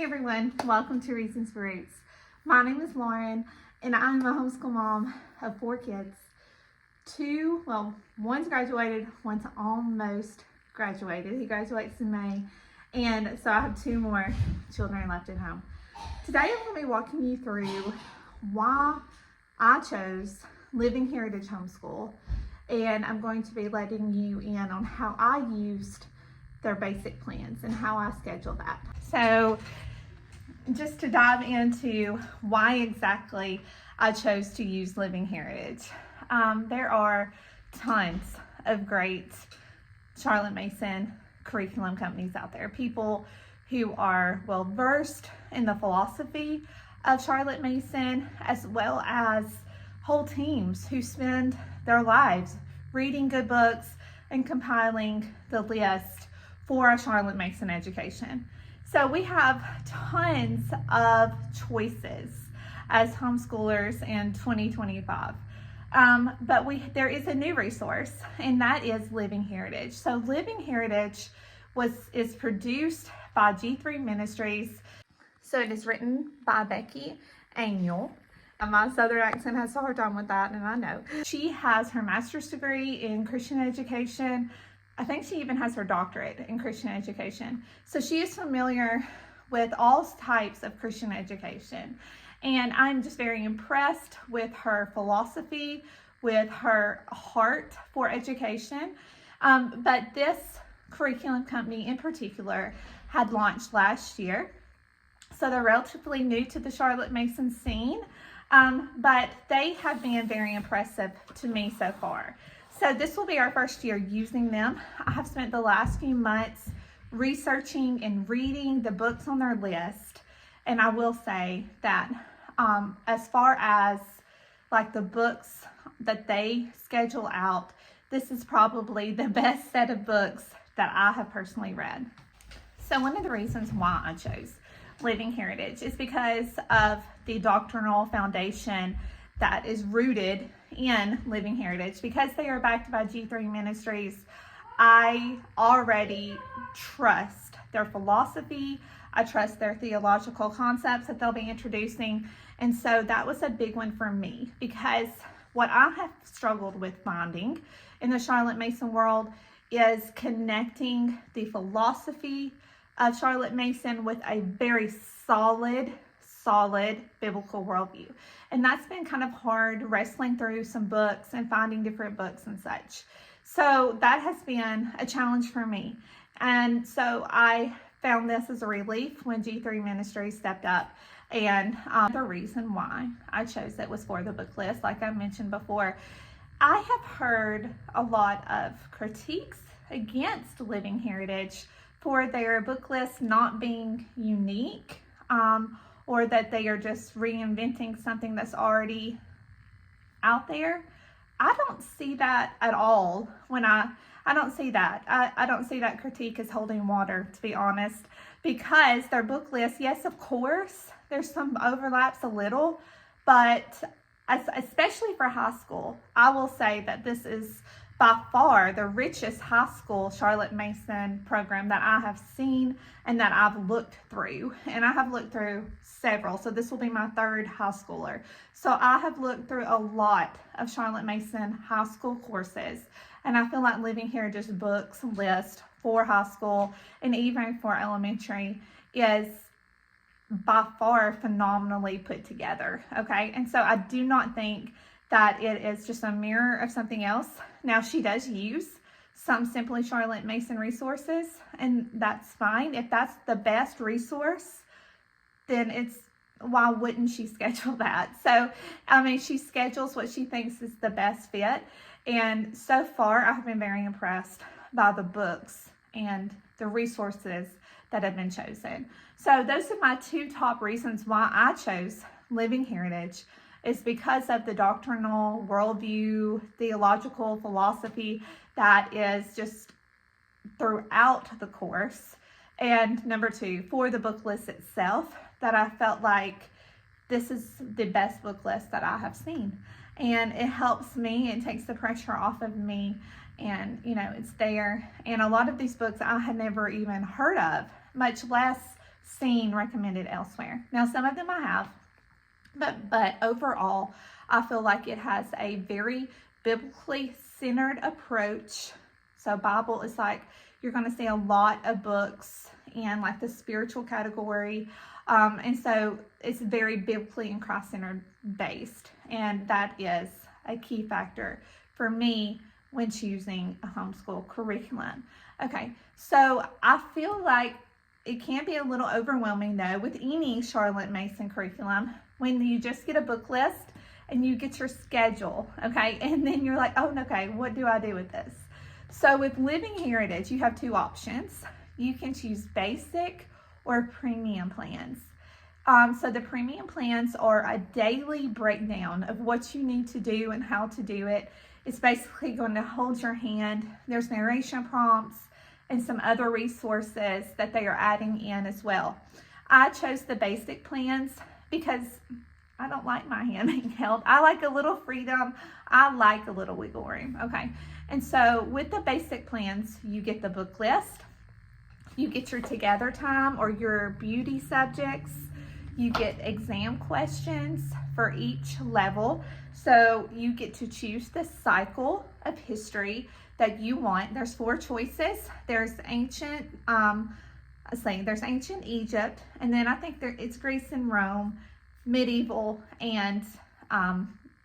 everyone, welcome to Reasons for Roots. My name is Lauren and I'm a homeschool mom of 4 kids. One's graduated, one's almost graduated. He graduates in May, and so I have 2 more children left at home. Today I'm going to be walking you through why I chose Living Heritage Homeschool, and I'm going to be letting you in on how I used their basic plans and how I schedule that. So just to dive into why exactly I chose to use Living Heritage. There are tons of great Charlotte Mason curriculum companies out there. People who are well versed in the philosophy of Charlotte Mason, as well as whole teams who spend their lives reading good books and compiling the list for a Charlotte Mason education. So we have tons of choices as homeschoolers in 2025. But there is a new resource, and that is Living Heritage. So Living Heritage is produced by G3 Ministries. So it is written by Becky Aniel. My southern accent has a hard time with that, and I know. She has her master's degree in Christian education. I think she even has her doctorate in Christian education. So she is familiar with all types of Christian education. And I'm just very impressed with her philosophy, with her heart for education. But this curriculum company in particular had launched last year. So they're relatively new to the Charlotte Mason scene, but they have been very impressive to me so far. So this will be our first year using them. I have spent the last few months researching and reading the books on their list. And I will say that as far as like the books that they schedule out, this is probably the best set of books that I have personally read. So one of the reasons why I chose Living Heritage is because of the doctrinal foundation that is rooted in Living Heritage. Because they are backed by G3 Ministries, I already trust their philosophy. I trust their theological concepts that they'll be introducing. And so that was a big one for me, because what I have struggled with finding in the Charlotte Mason world is connecting the philosophy of Charlotte Mason with a very solid biblical worldview. And that's been kind of hard, wrestling through some books and finding different books and such. So that has been a challenge for me. And so I found this as a relief when G3 Ministries stepped up. And the reason why I chose it was for the book list. Like I mentioned before, I have heard a lot of critiques against Living Heritage for their book list not being unique, or that they are just reinventing something that's already out there. I don't see that at all. I don't see that. I don't see that critique as holding water, to be honest, because their book list, yes, of course, there's some overlaps a little, but especially for high school, I will say that this is by far the richest high school Charlotte Mason program that I have seen and that I've looked through. And I have looked through several. So this will be my 3rd high schooler. So I have looked through a lot of Charlotte Mason high school courses. And I feel like Living Heritage books list for high school and even for elementary is by far phenomenally put together. Okay. And so I do not think that it is just a mirror of something else. Now, she does use some Simply Charlotte Mason resources, and that's fine. If that's the best resource, then why wouldn't she schedule that? So, I mean, she schedules what she thinks is the best fit. And so far, I have been very impressed by the books and the resources that have been chosen. So those are my 2 top reasons why I chose Living Heritage. Is because of the doctrinal worldview, theological philosophy that is just throughout the course. And number 2, for the book list itself, that I felt like this is the best book list that I have seen. And it helps me, it takes the pressure off of me, and it's there. And a lot of these books I had never even heard of, much less seen recommended elsewhere. Now, some of them I have, but overall, I feel like it has a very biblically centered approach. So Bible is like, you're going to see a lot of books in like the spiritual category. And so it's very biblically and Christ-centered based. And that is a key factor for me when choosing a homeschool curriculum. Okay, so I feel like it can be a little overwhelming though with any Charlotte Mason curriculum when you just get a book list and you get your schedule, okay? And then you're like, oh, okay, what do I do with this? So with Living Heritage, you have two options. You can choose basic or premium plans. So the premium plans are a daily breakdown of what you need to do and how to do it. It's basically going to hold your hand. There's narration prompts and some other resources that they are adding in as well. I chose the basic plans because I don't like my hand being held. I like a little freedom. I like a little wiggle room, okay? And so with the basic plans, you get the book list, you get your together time or your beauty subjects, you get exam questions for each level. So you get to choose the cycle of history that you want. There's 4 choices. There's ancient, there's ancient Egypt, and then I think it's Greece and Rome, medieval, and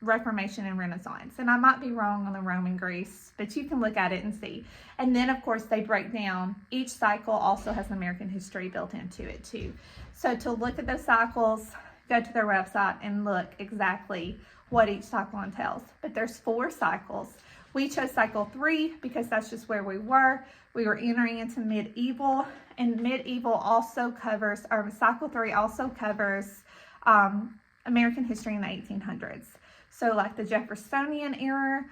Reformation and Renaissance. And I might be wrong on the Rome and Greece, but you can look at it and see. And then of course they break down, each cycle also has American history built into it too. So to look at those cycles, go to their website and look exactly what each cycle entails. But there's 4 cycles. We chose cycle 3 because that's just where we were. We were entering into medieval, and medieval also covers, or cycle 3 also covers American history in the 1800s. So like the Jeffersonian era,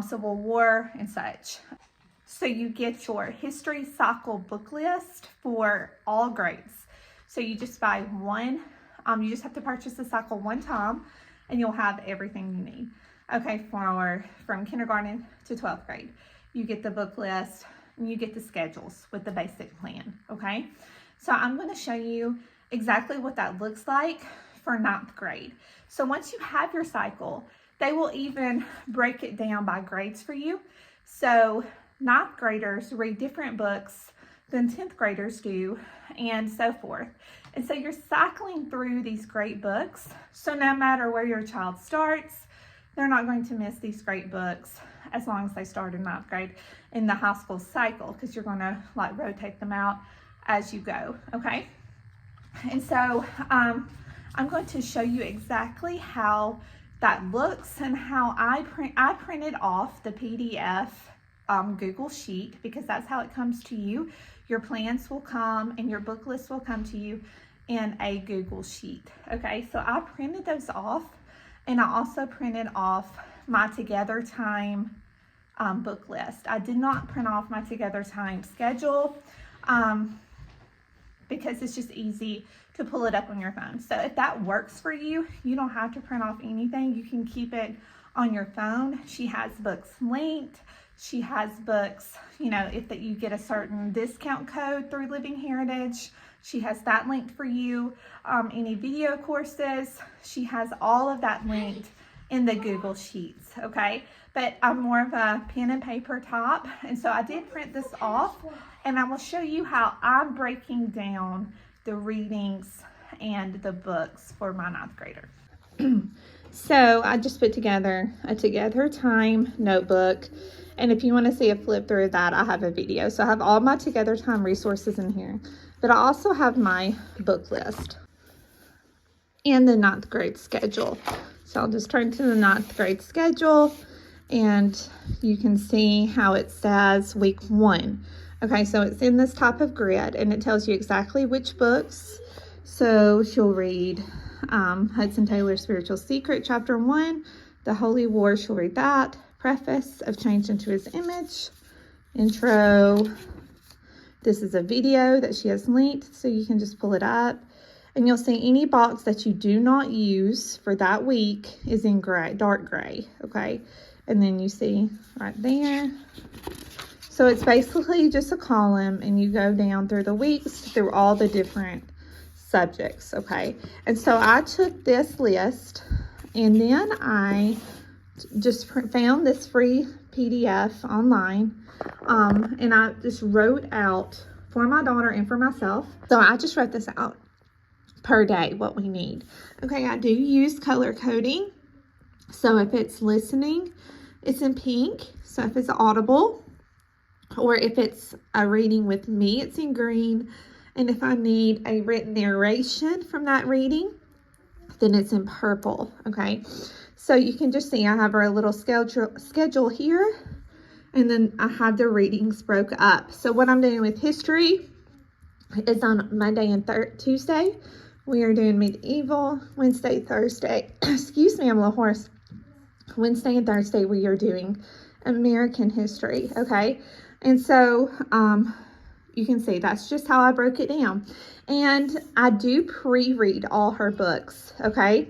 Civil War and such. So you get your history cycle book list for all grades. So you just buy one, you just have to purchase the cycle one time and you'll have everything you need. Okay, from kindergarten to 12th grade. You get the book list and you get the schedules with the basic plan, okay? So I'm gonna show you exactly what that looks like for 9th grade. So once you have your cycle, they will even break it down by grades for you. So 9th graders read different books than 10th graders do, and so forth. And so you're cycling through these great books. So no matter where your child starts, they're not going to miss these great books as long as they start in 9th grade in the high school cycle, because you're going to like rotate them out as you go, okay? And so I'm going to show you exactly how that looks and how I printed off the PDF Google Sheet, because that's how it comes to you. Your plans will come and your book list will come to you in a Google Sheet, okay? So I printed those off, and I also printed off my Together Time book list. I did not print off my Together Time schedule because it's just easy to pull it up on your phone. So if that works for you, you don't have to print off anything. You can keep it on your phone. She has books linked. She has books, you know, if you get a certain discount code through Living Heritage, she has that linked for you. Any video courses, she has all of that linked in the Google Sheets, okay? But I'm more of a pen and paper type, and so I did print this off, and I will show you how I'm breaking down the readings and the books for my 9th grader. So I just put together a Together Time notebook, and if you want to see a flip through of that, I have a video. So I have all my Together Time resources in here, but I also have my book list and the 9th grade schedule. So I'll just turn to the 9th grade schedule, and you can see how it says week 1. Okay, so it's in this type of grid, and it tells you exactly which books. So she'll read Hudson Taylor's Spiritual Secret, Chapter 1, The Holy War, she'll read that. Preface of Change into His Image, intro. This is a video that she has linked, so you can just pull it up. And you'll see any box that you do not use for that week is in gray, dark gray, okay? And then you see right there. So it's basically just a column, and you go down through the weeks, through all the different subjects, okay? And so I took this list and then I just found this free PDF online, and I just wrote out for my daughter and for myself. So I just wrote this out per day, what we need. Okay, I do use color coding. So if it's listening, it's in pink. So if it's audible, or if it's a reading with me, it's in green. And if I need a written narration from that reading, then it's in purple, okay? So you can just see I have our little schedule here, and then I have the readings broke up. So what I'm doing with history is on Monday and Tuesday, we are doing medieval. Wednesday, Thursday, excuse me, I'm a little hoarse. Wednesday and Thursday, we are doing American history, okay? And so you can see that's just how I broke it down. And I do pre-read all her books, okay?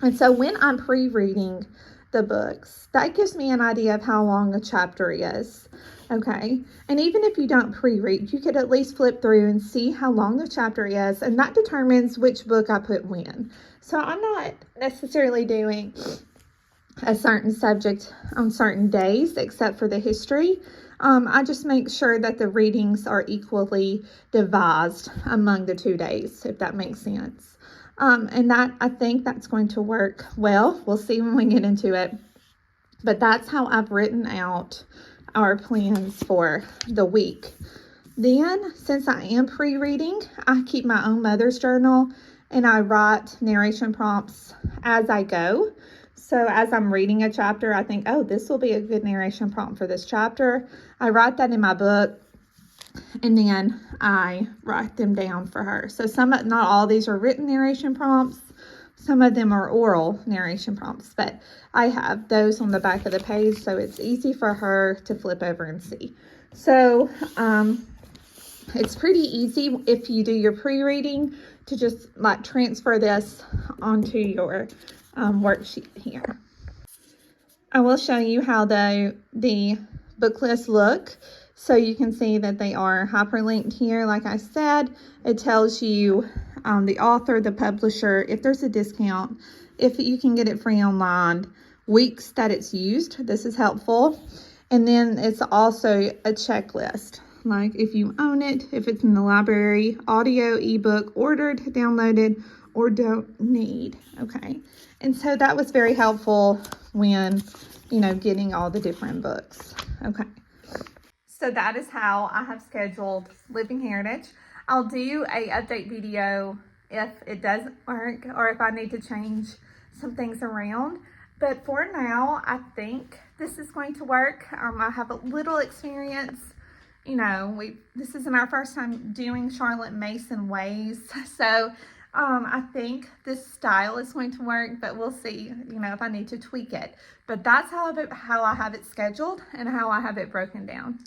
And so when I'm pre-reading the books, that gives me an idea of how long a chapter is, okay? And even if you don't pre-read, you could at least flip through and see how long the chapter is, and that determines which book I put when. So I'm not necessarily doing a certain subject on certain days, except for the history. I just make sure that the readings are equally devised among the 2 days, if that makes sense. And that, I think that's going to work well. We'll see when we get into it. But that's how I've written out our plans for the week. Then, since I am pre-reading, I keep my own mother's journal and I write narration prompts as I go. So as I'm reading a chapter, I think, oh, this will be a good narration prompt for this chapter. I write that in my book, and then I write them down for her. So not all these are written narration prompts. Some of them are oral narration prompts, but I have those on the back of the page, so it's easy for her to flip over and see. So it's pretty easy if you do your pre-reading to just like transfer this onto your worksheet here. I will show you how the book lists look. So you can see that they are hyperlinked here. Like I said, it tells you the author, the publisher, if there's a discount, if you can get it free online, weeks that it's used. This is helpful. And then it's also a checklist. Like if you own it, if it's in the library, audio, ebook, ordered, downloaded, or don't need, okay? And so that was very helpful when, getting all the different books, okay? So that is how I have scheduled Living Heritage. I'll do a update video if it doesn't work or if I need to change some things around. But for now, I think this is going to work. I have a little experience. This isn't our first time doing Charlotte Mason ways. So I think this style is going to work, but we'll see, if I need to tweak it. But that's how I have it scheduled and how I have it broken down.